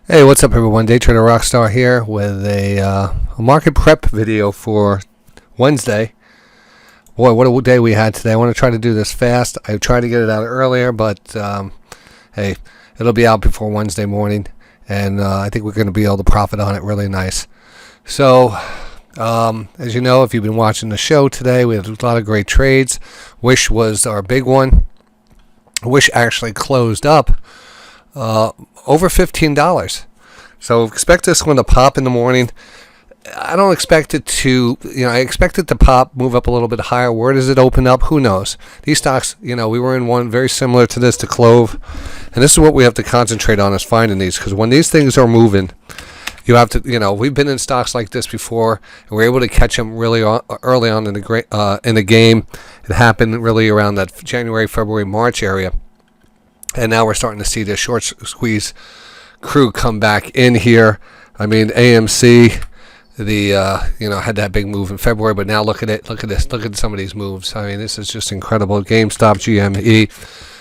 Hey, what's up everyone? DayTraderRockStar here with a market prep video for Wednesday. Boy, what a day we had today. I want to try to do this fast. I tried to get it out earlier, but hey, it'll be out before Wednesday morning, and I think we're going to be able to profit on it really nice. So, as you know, if you've been watching the show today, we had a lot of great trades. WISH was our big one. WISH actually closed up over $15. So expect this one to pop in the morning. I don't expect it to, I expect it to pop, move up a little bit higher. Where does it open up? Who knows? These stocks, we were in one very similar to this, to CLOV. And this is what we have to concentrate on, is finding these. Because when these things are moving, you have to, we've been in stocks like this before, and we're able to catch them really early on in the game. It happened really around that January, February, March area. And now we're starting to see the short squeeze crew come back in here. I mean, AMC, had that big move in February, but now look at it. Look at this. Look at some of these moves. I mean, this is just incredible. GameStop, GME.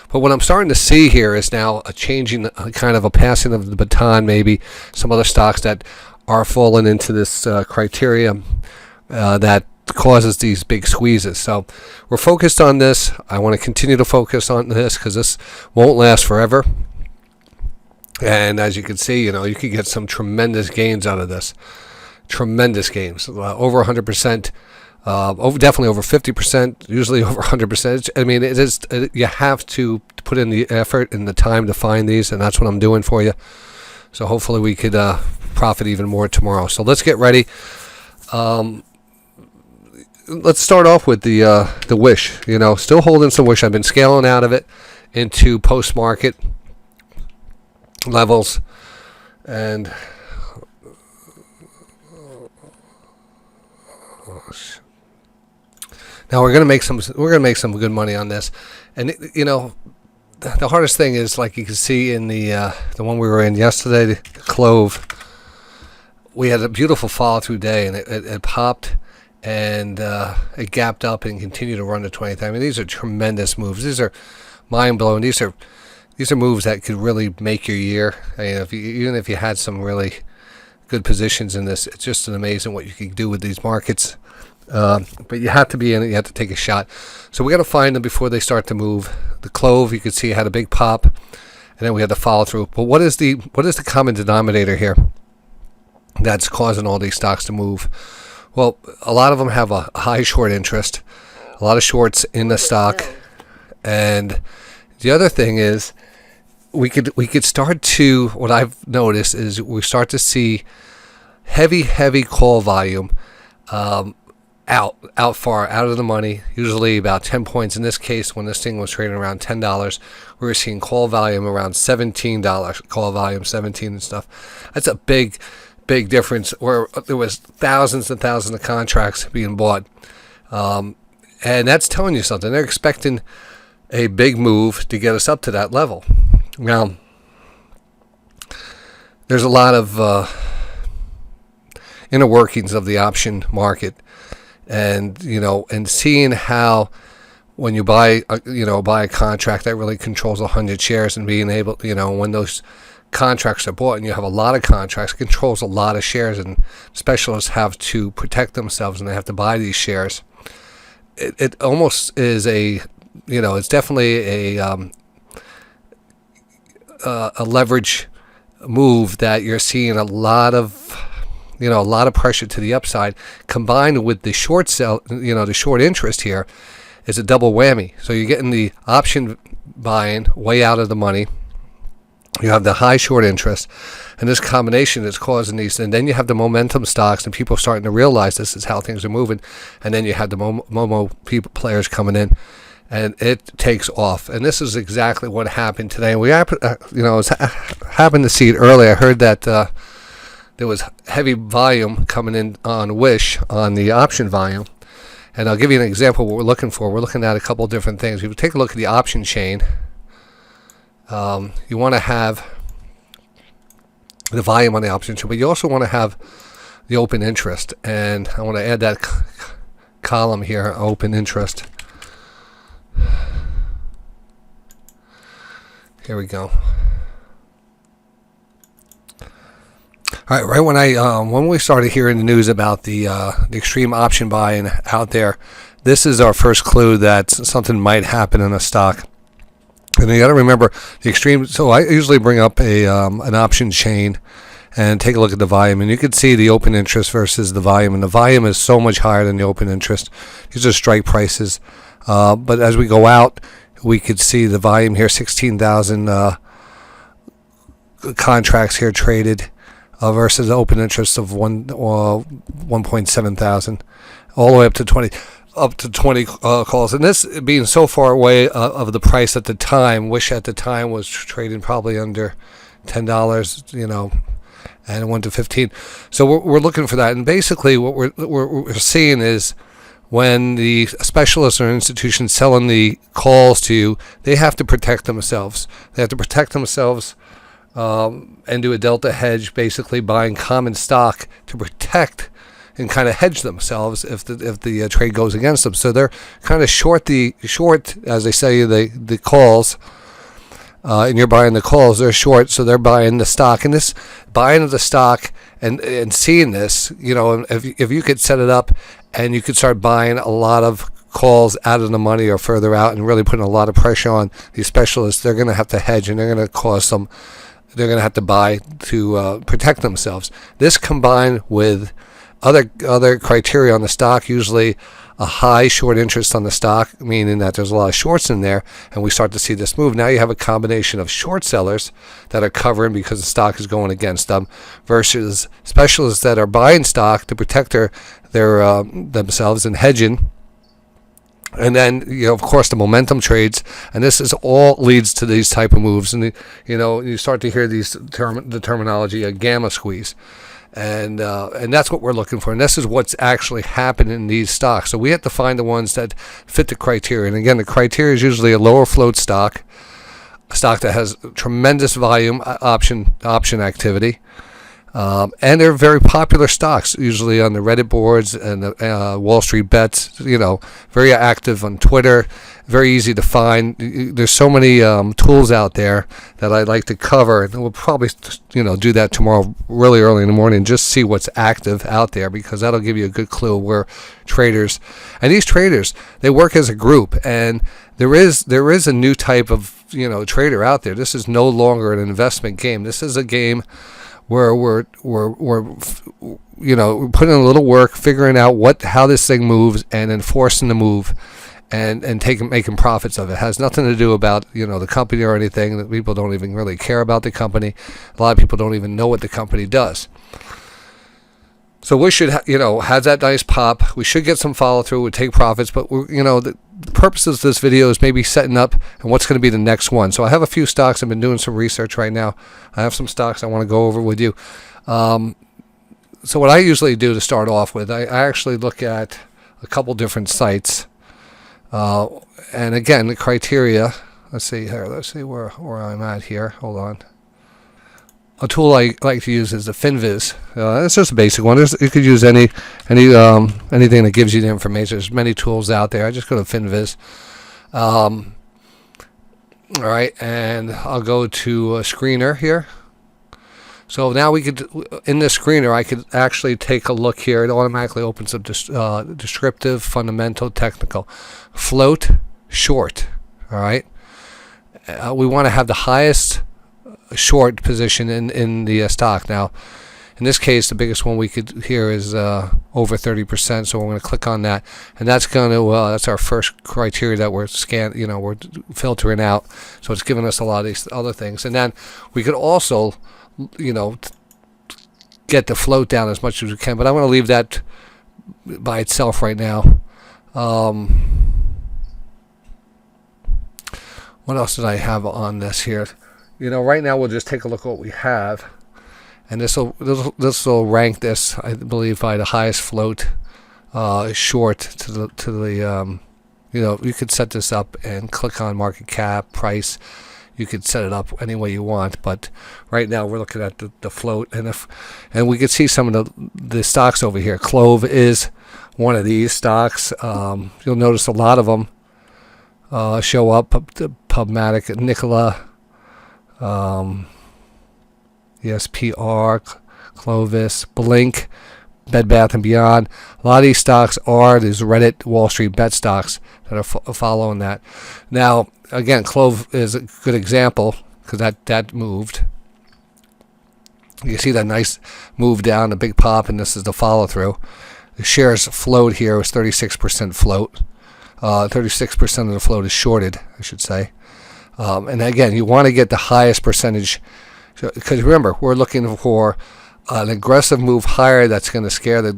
But what I'm starting to see here is now a changing, kind of a passing of the baton, maybe. Some other stocks that are falling into this criteria that causes these big squeezes. So we're focused on this. I want to continue to focus on this because this won't last forever. And as you can see, you can get some tremendous gains out of this. Tremendous gains, over 100%, definitely over 50%, usually over 100%. I mean, it is. You have to put in the effort and the time to find these, and that's what I'm doing for you. So hopefully we could profit even more tomorrow. So let's get ready. Let's start off with the WISH. Still holding some WISH. I've been scaling out of it into post-market levels, and now we're gonna make some good money on this. And the hardest thing is, like you can see in the one we were in yesterday, the CLOV. We had a beautiful follow through day, and it popped. And it gapped up and continued to run to 20th. I mean, these are tremendous moves. These are mind-blowing. These are moves that could really make your year. I mean, even if you had some really good positions in this, it's just amazing what you can do with these markets. But you have to be in it. You have to take a shot. So we got to find them before they start to move. The CLOV, you could see, had a big pop, and then we had the follow-through. But what is the common denominator here that's causing all these stocks to move? Well, a lot of them have a high short interest, a lot of shorts in the stock, and the other thing is we could start to, what I've noticed is we start to see heavy call volume out far out of the money, usually about 10 points. In this case, when this thing was trading around $10, we were seeing call volume around $17, call volume 17 and stuff. That's a big difference, where there was thousands and thousands of contracts being bought, and that's telling you something. They're expecting a big move to get us up to that level. Now, there's a lot of inner workings of the option market, and and seeing how when you buy a contract that really controls 100 shares, and being able, when those contracts are bought and you have a lot of contracts, controls a lot of shares, and specialists have to protect themselves and they have to buy these shares. It almost is it's definitely a leverage move that you're seeing a lot of pressure to the upside, combined with the short sell, the short interest here is a double whammy. So you're getting the option buying way out of the money. You have the high short interest, and this combination is causing these. And then you have the momentum stocks, and people starting to realize this is how things are moving. And then you have the Momo players coming in, and it takes off. And this is exactly what happened today. And we, happened to see it early. I heard that there was heavy volume coming in on WISH on the option volume. And I'll give you an example of what we're looking for. We're looking at a couple of different things. If you take a look at the option chain, you want to have the volume on the option chain, but you also want to have the open interest. And I want to add that column here, open interest. Here we go. All right, right when we started hearing the news about the extreme option buying out there, this is our first clue that something might happen in a stock. And you got to remember the extreme. So I usually bring up an option chain and take a look at the volume, and you can see the open interest versus the volume, and the volume is so much higher than the open interest. These are strike prices, but as we go out, we could see the volume here, 16,000 contracts here traded versus the open interest of 1.7 thousand, all the way up to 20 calls. And this being so far away of the price at the time, WISH at the time was trading probably under $10, and it went to 15. So we're looking for that. And basically what we're seeing is when the specialists or institutions selling the calls to you, they have to protect themselves. They have to protect themselves and do a delta hedge, basically buying common stock to protect and kind of hedge themselves if the trade goes against them. So they're kind of short, as they say, the calls, and you're buying the calls. They're short, so they're buying the stock. And this buying of the stock and seeing this, if you could set it up and you could start buying a lot of calls out of the money or further out and really putting a lot of pressure on these specialists, they're going to have to hedge, and they're going to cause some. They're going to have to buy to protect themselves. This combined with other criteria on the stock, usually a high short interest on the stock, meaning that there's a lot of shorts in there, and we start to see this move. Now you have a combination of short sellers that are covering because the stock is going against them, versus specialists that are buying stock to protect their themselves and hedging. And then, of course, the momentum trades, and this is all leads to these type of moves. And you start to hear the terminology, a gamma squeeze, and that's what we're looking for. And this is what's actually happened in these stocks. So we have to find the ones that fit the criteria. And again, the criteria is usually a lower float stock, a stock that has tremendous volume option activity. And they're very popular stocks, usually on the Reddit boards and the Wall Street Bets. Very active on Twitter, very easy to find. There's so many tools out there that I like to cover, and we'll probably do that tomorrow, really early in the morning, just see what's active out there, because that'll give you a good clue where traders, and these traders, they work as a group, and there is a new type of trader out there. This is no longer an investment game. This is a game where we're putting in a little work, figuring out how this thing moves, and enforcing the move, and making profits of it. It has nothing to do about the company or anything. That people don't even really care about the company. A lot of people don't even know what the company does. So we should has that nice pop. We should get some follow through. We take profits, but the purpose of this video is maybe setting up and what's going to be the next one. So I have a few stocks. I've been doing some research right now. I have some stocks I want to go over with you. So what I usually do to start off with, I actually look at a couple different sites, and again the criteria. Let's see here. Let's see where I'm at here. Hold on. A tool I like to use is the Finviz. It's just a basic one. You could use anything that gives you the information. There's many tools out there. I just go to Finviz. All right, and I'll go to a screener here. So now in this screener, I could actually take a look here. It automatically opens up descriptive, fundamental, technical, float, short. All right, we want to have the highest short position in the stock. Now in this case, the biggest one we could here is over 30%, so we're going to click on that, and that's that's our first criteria that we're we're filtering out. So it's giving us a lot of these other things, and then we could also get the float down as much as we can, but I'm going to leave that by itself right now. What else did I have on this here? Right now we'll just take a look at what we have, and this will rank this, I believe, by the highest float short to the you could set this up and click on market cap, price. You could set it up any way you want, but right now we're looking at the float, and we can see some of the stocks over here. CLOV is one of these stocks. You'll notice a lot of them show up. Pubmatic, Nikola, ESPR, Clovis, Blink, Bed Bath & Beyond. A lot of these stocks are these Reddit Wall Street bet stocks that are following that. Now, again, CLOV is a good example because that moved. You see that nice move down, the big pop, and this is the follow-through. The shares float here was 36% float. 36% of the float is shorted, I should say. And again, you want to get the highest percentage, because remember, we're looking for an aggressive move higher that's going to scare the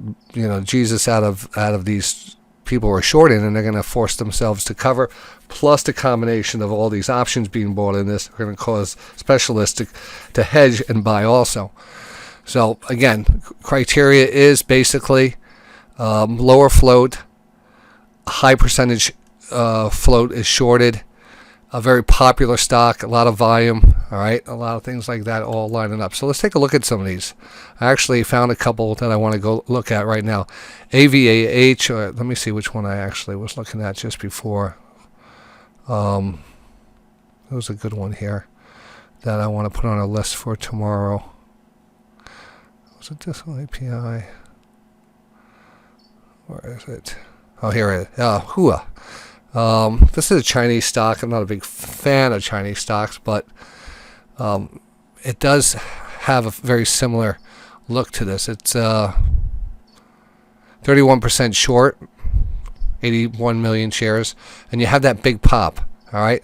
Jesus out of these people who are shorting, and they're going to force themselves to cover. Plus the combination of all these options being bought in this are going to cause specialists to hedge and buy also. So again, criteria is basically lower float, high percentage float is shorted, a very popular stock, a lot of volume, all right, a lot of things like that all lining up. So let's take a look at some of these. I actually found a couple that I want to go look at right now. AVAH, let me see which one I actually was looking at just before. There was a good one here that I want to put on a list for tomorrow. Was it this one, API? Where is it? Oh, here it is. HUYA. This is a Chinese stock. I'm not a big fan of Chinese stocks, but it does have a very similar look to this. It's 31% short, 81 million shares, and you have that big pop. All right,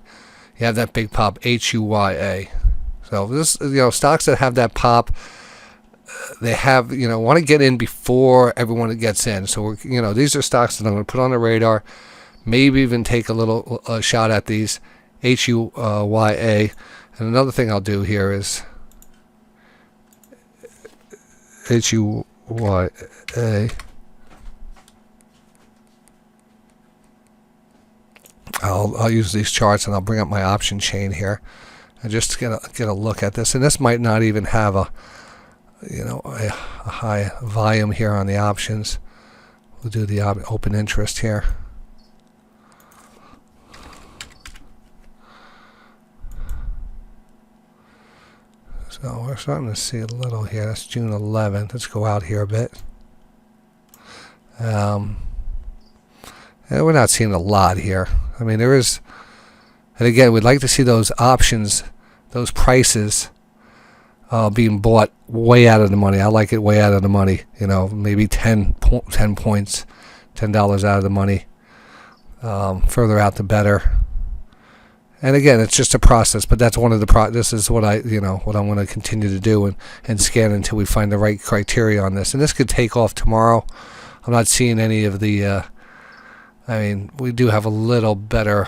you have that big pop, HUYA. So this, stocks that have that pop, they have, want to get in before everyone gets in. So these are stocks that I'm going to put on the radar. Maybe even take a little shot at these, HUYA. And another thing I'll do here is HUYA. I'll use these charts and I'll bring up my option chain here and just get a look at this. And this might not even have a high volume here on the options. We'll do the open interest here. So we're starting to see a little here. That's June 11th. Let's go out here a bit. And we're not seeing a lot here. I mean, there is, and again, we'd like to see those options, those prices being bought way out of the money. I like it way out of the money. Maybe 10 points, $10 out of the money. Further out, the better. And again, it's just a process, but that's one of the this is what I want to continue to do and scan until we find the right criteria on this. And this could take off tomorrow. I'm not seeing any of the. I mean, we do have a little better,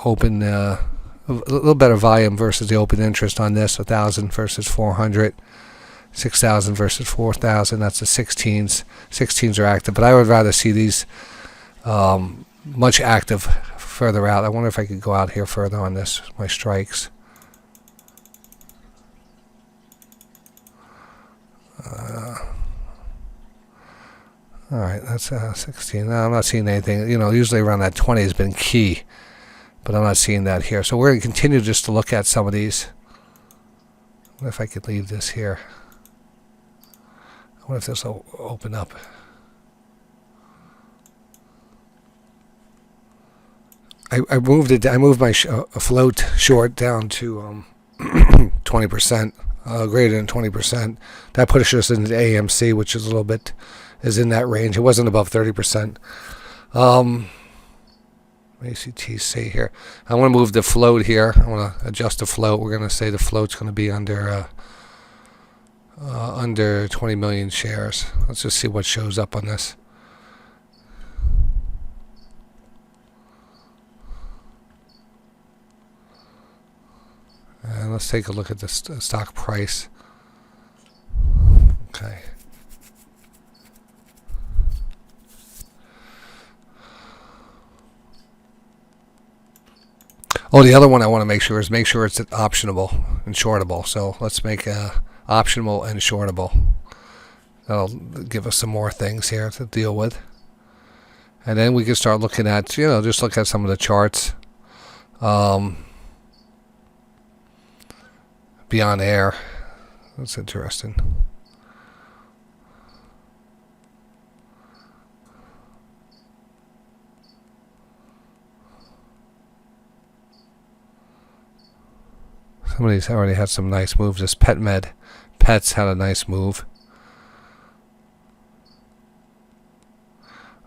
open, a little better volume versus the open interest on this. 1,000 versus 400, 6,000 versus 4,000. That's the 16s. 16s are active, but I would rather see these much active further out. I wonder if I could go out here further on this, my strikes. All right, that's 16. No, I'm not seeing anything. Usually around that 20 has been key, but I'm not seeing that here. So we're going to continue just to look at some of these. What if I could leave this here? What if this will open up? I moved it. I moved my float short down to 20%, greater than 20%. That pushes us into AMC, which is a little bit is in that range. It wasn't above 30%. ACTC here. I want to move the float here. I want to adjust the float. We're going to say the float's going to be under 20 million shares. Let's just see what shows up on this. And let's take a look at the stock price. Okay. Oh, the other one I want to make sure it's optionable and shortable. So let's make optional and shortable. That'll give us some more things here to deal with. And then we can start looking at, just look at some of the charts. Beyond air. That's interesting. Some of these already had some nice moves. This Pets had a nice move.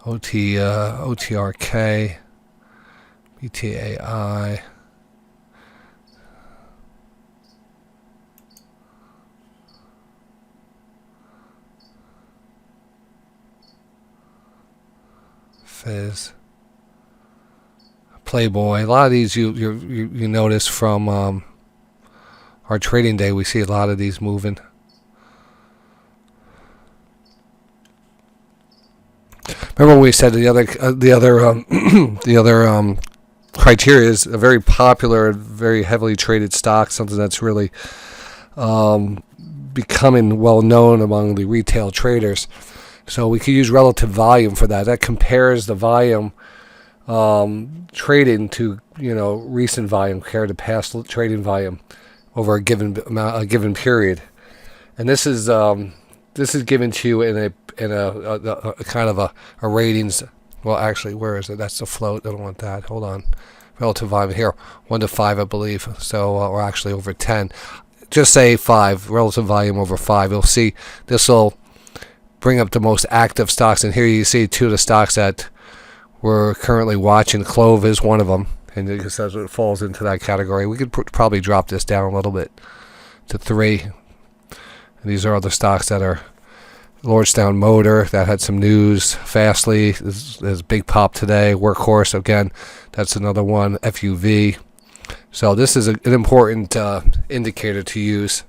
OTRK, BTAI. Fizz, Playboy. A lot of these you notice from our trading day. We see a lot of these moving. Remember when we said the other criteria is a very popular, very heavily traded stock, something that's really becoming well known among the retail traders. So we could use relative volume for that. That compares the volume trading to recent volume compared to past trading volume over a given period. And this is given to you in a kind of a ratings. Well, actually, where is it? That's the float. I don't want that. Hold on. Relative volume here, 1 to 5, I believe. So or actually over 10. Just say 5. Relative volume over 5. You'll see this will bring up the most active stocks, and here you see 2 of the stocks that we're currently watching. CLOV is one of them, and it says it falls into that category. We could probably drop this down a little bit to 3. And these are other stocks that are Lordstown Motor that had some news. Fastly is big pop today. Workhorse again, that's another one. FUV. So this is an important indicator to use.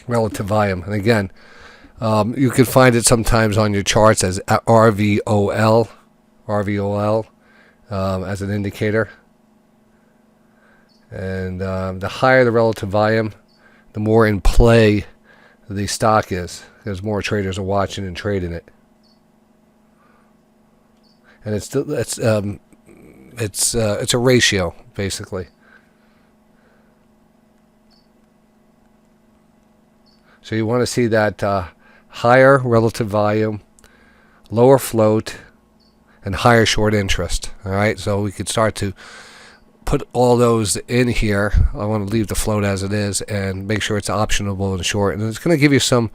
Relative volume, and again. You can find it sometimes on your charts as RVOL as an indicator. And the higher the relative volume, the more in play the stock is, because more traders are watching and trading it. And it's a ratio basically. So you want to see that. Higher relative volume, lower float, and higher short interest. All right, so we could start to put all those in here. I want to leave the float as it is and make sure it's optionable and short. And it's going to give you some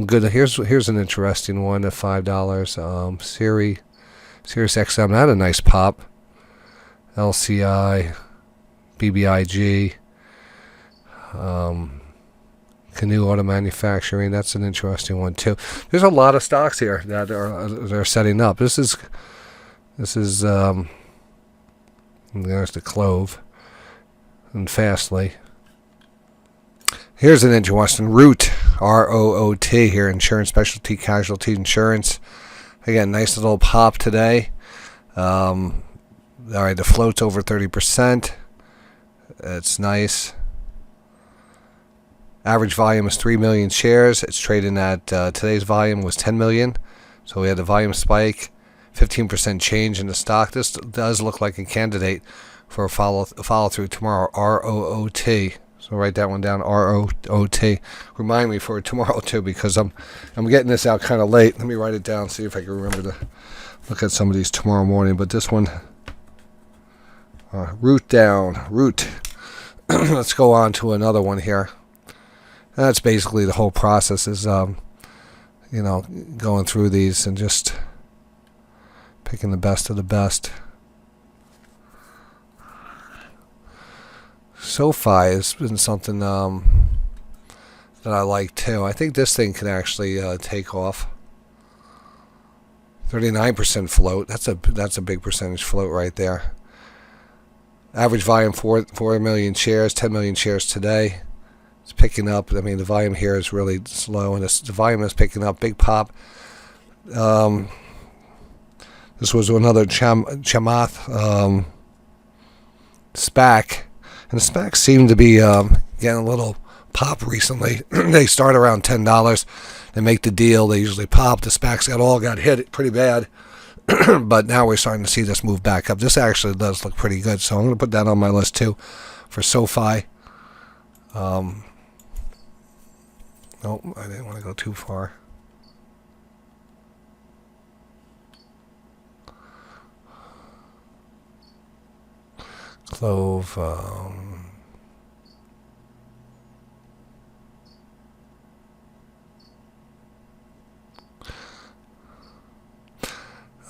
good. Here's an interesting one at $5. Sirius XM had a nice pop. LCI, BBIG. Canoe Auto Manufacturing, that's an interesting one too. There's a lot of stocks here that are setting up. This is there's the CLOV and Fastly. Here's an interesting Root, ROOT here, Insurance Specialty Casualty Insurance. Again, nice little pop today. All right, the float's over 30%. It's nice. Average volume is 3 million shares. It's trading at today's volume was 10 million. So we had a volume spike, 15% change in the stock. This does look like a candidate for a follow through tomorrow. ROOT. So write that one down. ROOT. Remind me for tomorrow too, because I'm getting this out kind of late. Let me write it down. See if I can remember to look at some of these tomorrow morning. But this one, Root down. Root. Let's go on to another one here. That's basically the whole process is, going through these and just picking the best of the best. SOFI has been something that I like too. I think this thing can actually take off. 39% float. That's a big percentage float right there. Average volume 4 million shares, 10 million shares today. It's picking up. I mean, the volume here is really slow, and the volume is picking up. Big pop. This was another Chamath SPAC, and the SPACs seem to be getting a little pop recently. They start around $10. They make the deal. They usually pop. The SPACs got hit pretty bad, but now we're starting to see this move back up. This actually does look pretty good, so I'm going to put that on my list too for SOFI. Nope, I didn't want to go too far. CLOV.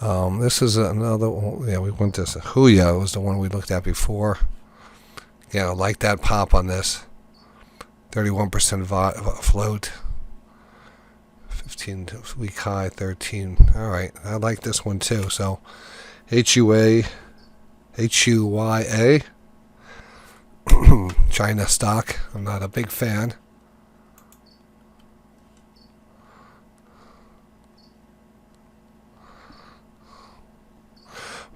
This is another one. Yeah, we went to HUYA. Was the one we looked at before. Yeah, I like that pop on this. 31% float. 15 week high, 13. All right, I like this one too. So HUYA, China stock. I'm not a big fan.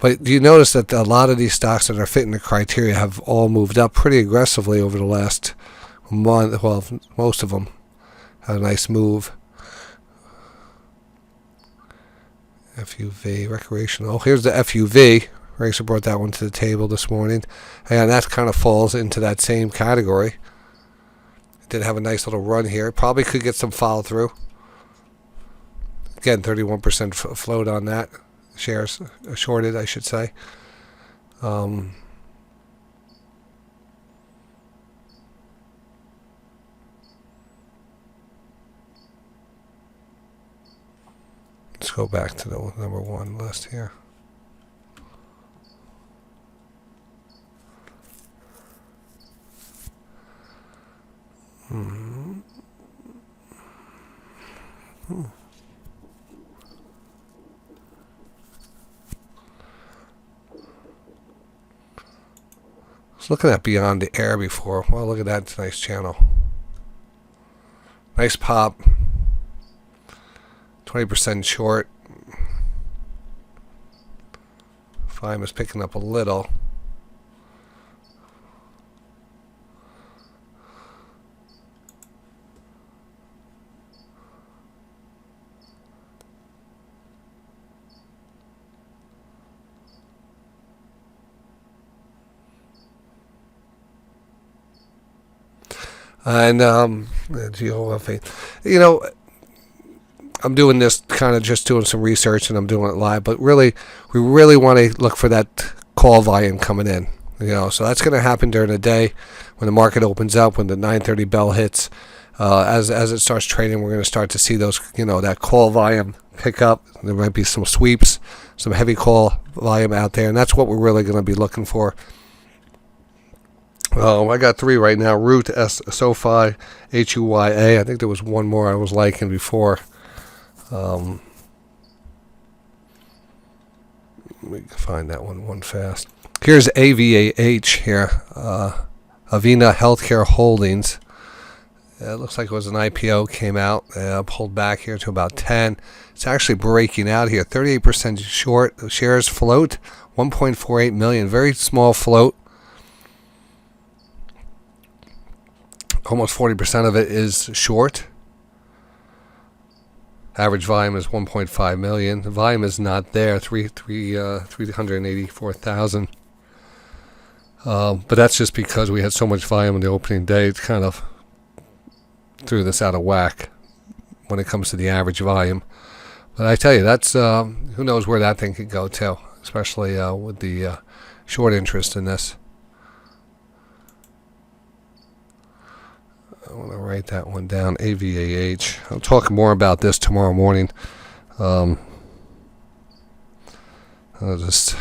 But do you notice that a lot of these stocks that are fitting the criteria have all moved up pretty aggressively over the last month? Well, most of them had a nice move. FUV, recreational. Oh, here's the FUV. Racer brought that one to the table this morning. And that kind of falls into that same category. It did have a nice little run here. Probably could get some follow through. Again, 31% float on that. Shares shorted, I should say. Let's go back to the number one list here. I was looking at Beyond the Air before. Well, look at that. It's a nice channel. Nice pop. 20% short. Volume is picking up a little. And Geology, you know, I'm doing this kind of just doing some research and I'm doing it live, but really, we really want to look for that call volume coming in. You know, so that's going to happen during the day when the market opens up, when the 9:30 bell hits. As it starts trading, we're going to start to see those, you know, that call volume pick up. There might be some sweeps, some heavy call volume out there, and that's what we're really going to be looking for. I got three right now. Root, SOFI, HUYA. I think there was one more I was liking before. We can find that one fast. Here's AVAH here. Avena Healthcare Holdings. It looks like it was an IPO, came out, pulled back here to about 10. It's actually breaking out here. 38% short. The shares float, 1.48 million. Very small float. Almost 40% of it is short. Average volume is 1.5 million. The volume is not there, 384,000. But that's just because we had so much volume in the opening day. It kind of threw this out of whack when it comes to the average volume. But I tell you, that's who knows where that thing could go to, especially with the short interest in this. I want to write that one down, AVAH. I'll talk more about this tomorrow morning. I'll just...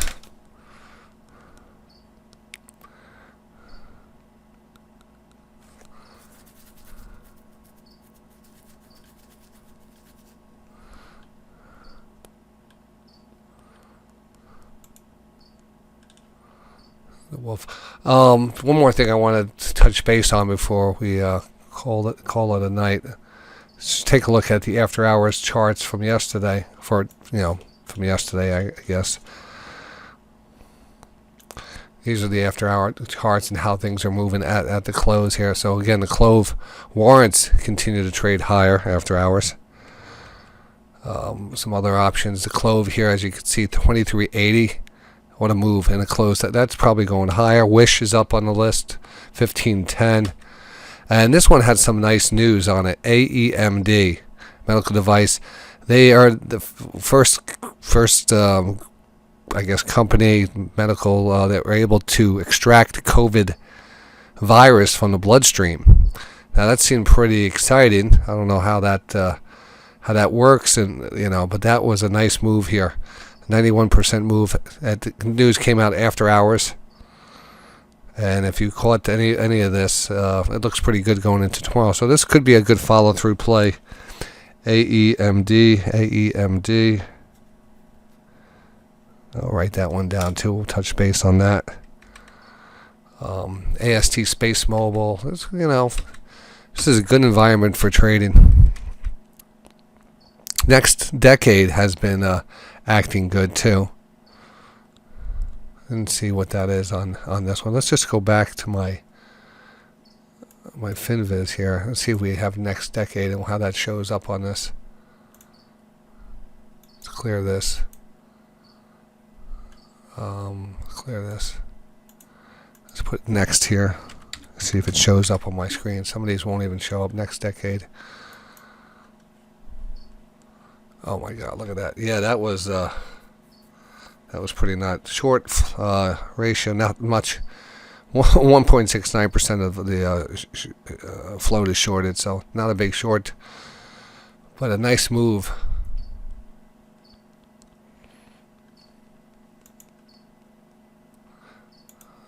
The wolf. One more thing I wanted to touch base on before we call it a night. Let's take a look at the after hours charts from yesterday. From yesterday, I guess. These are the after hour charts and how things are moving at the close here. So again, the CLOV warrants continue to trade higher after hours. Some other options. The CLOV here, as you can see, 2380. What a move and a close. That's probably going higher. WISH is up on the list, 1510. And this one had some nice news on it. AEMD, medical device. They are the first I guess, company, medical, that were able to extract COVID virus from the bloodstream. Now that seemed pretty exciting. I don't know how that works, and but that was a nice move here. 91% move. The news came out after hours. And if you caught any of this, it looks pretty good going into tomorrow. So this could be a good follow-through play. AEMD. I'll write that one down too. We'll touch base on that. AST Space Mobile. This is a good environment for trading. Next decade has been acting good too. And see what that is on this one. Let's just go back to my Finviz here. Let's see if we have next decade and how that shows up on this. Let's clear this. Clear this. Let's put next here. See if it shows up on my screen. Some of these won't even show up next decade. Oh my God! Look at that. Yeah, that was pretty not short ratio. Not much. 1.69% of the float is shorted, so not a big short, but a nice move.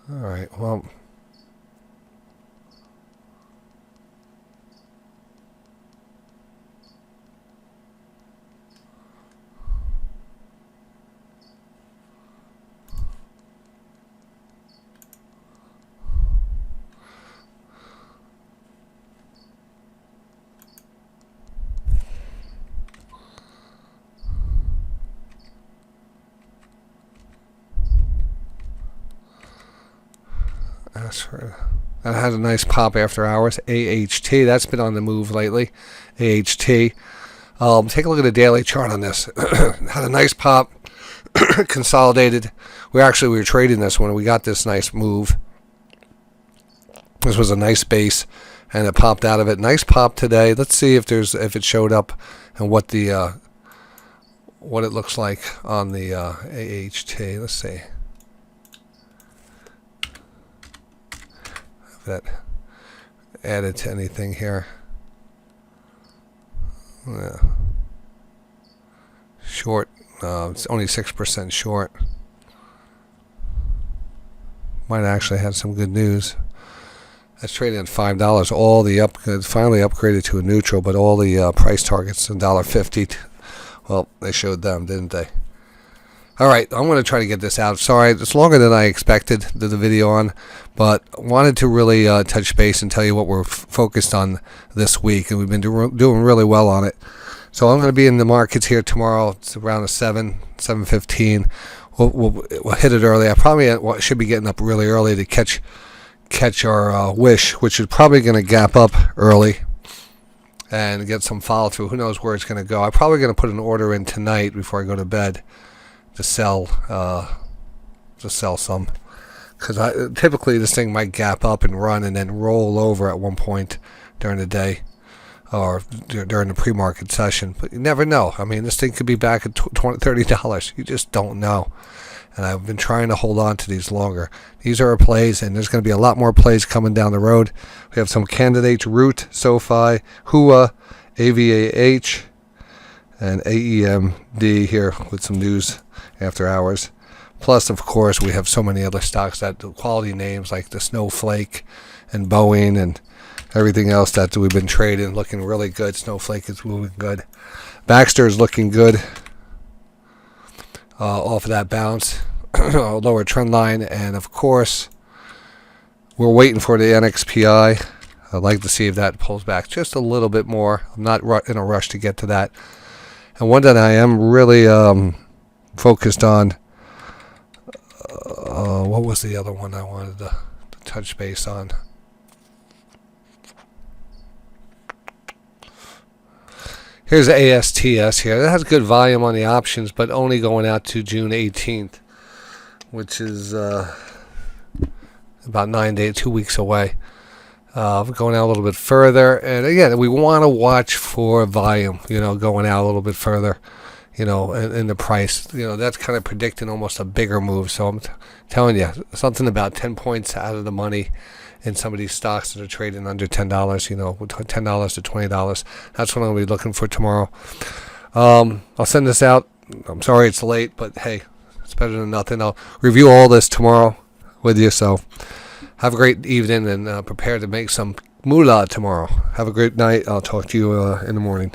All right. Well. That had a nice pop after hours. AHT, that's been on the move lately. AHT. Take a look at the daily chart on this. Had a nice pop. Consolidated. We were trading this when we got this nice move. This was a nice base, and it popped out of it. Nice pop today. Let's see if it showed up and what it looks like on the AHT. Let's see. That added to anything here. Yeah. Short. It's only 6% short. Might actually have some good news. That's trading at $5. All the finally upgraded to a neutral, but all the price targets $1.50. Well, they showed them, didn't they? All right, I'm going to try to get this out. Sorry, it's longer than I expected the video on, but wanted to really touch base and tell you what we're focused on this week, and we've been doing really well on it. So I'm going to be in the markets here tomorrow. It's around 7:15. We'll hit it early. I probably should be getting up really early to catch our wish, which is probably going to gap up early and get some follow through. Who knows where it's going to go? I'm probably going to put an order in tonight before I go to bed. To sell some, because typically this thing might gap up and run and then roll over at one point during the day or during the pre-market session. But you never know. I mean, this thing could be back at $30. You just don't know. And I've been trying to hold on to these longer. These are our plays, and there's going to be a lot more plays coming down the road. We have some candidates: Root, SOFI, HUYA, AVAH, and AEMD here with some news after hours. Plus, of course, we have so many other stocks that quality names like the Snowflake and Boeing and everything else that we've been trading, looking really good. Snowflake is moving good. Baxter is looking good off of that bounce, lower trend line, and of course, we're waiting for the NXPI. I'd like to see if that pulls back just a little bit more. I'm not in a rush to get to that. And one that I am really focused on, what was the other one I wanted to touch base on? Here's ASTS here. That has good volume on the options, but only going out to June 18th, which is about 2 weeks away. Going out a little bit further, and again, we want to watch for volume, going out a little bit further, in the price. That's kind of predicting almost a bigger move. So I'm telling you, something about 10 points out of the money in some of these stocks that are trading under $10, $10 to $20. That's what I'm going to be looking for tomorrow. I'll send this out I'm sorry it's late, but hey, it's better than nothing. I'll review all this tomorrow with you. So have a great evening and prepare to make some moolah tomorrow. Have a great night. I'll talk to you in the morning.